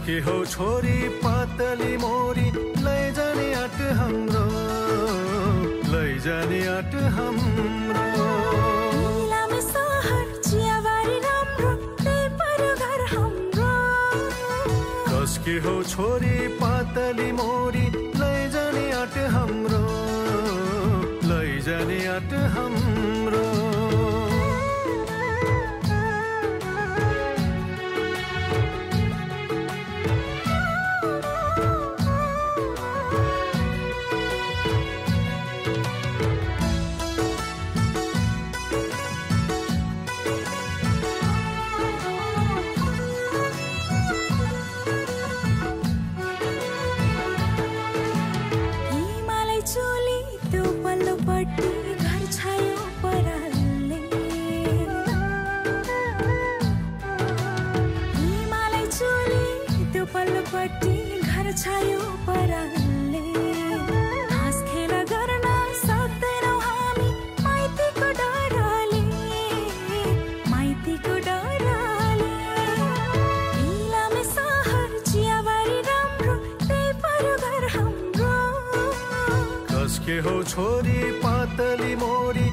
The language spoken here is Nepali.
कसकी हो छोरी पातली मोरी लैजाने आँट हाम्रो लैजाने आँट हाम्रो इलामे सहर चियाबारी राम्रो त्यही पर्यो घर हाम्रो कसकी हो छोरी पातली मोरी लैजाने आँट हाम्रो लैजाने आँट हाम्रो घर छायो परालले हिमालय चोली त्यो पल्लोपट्टि घर छायो परालले हाँस खेला गर्न सक्दैनौँ हामी माइतीको डरले माइतीको डरले इलामे सहर चियाबारी राम्रो त्यही पर्यो घर हाम्रो कसके हो छोरी पातली मोरी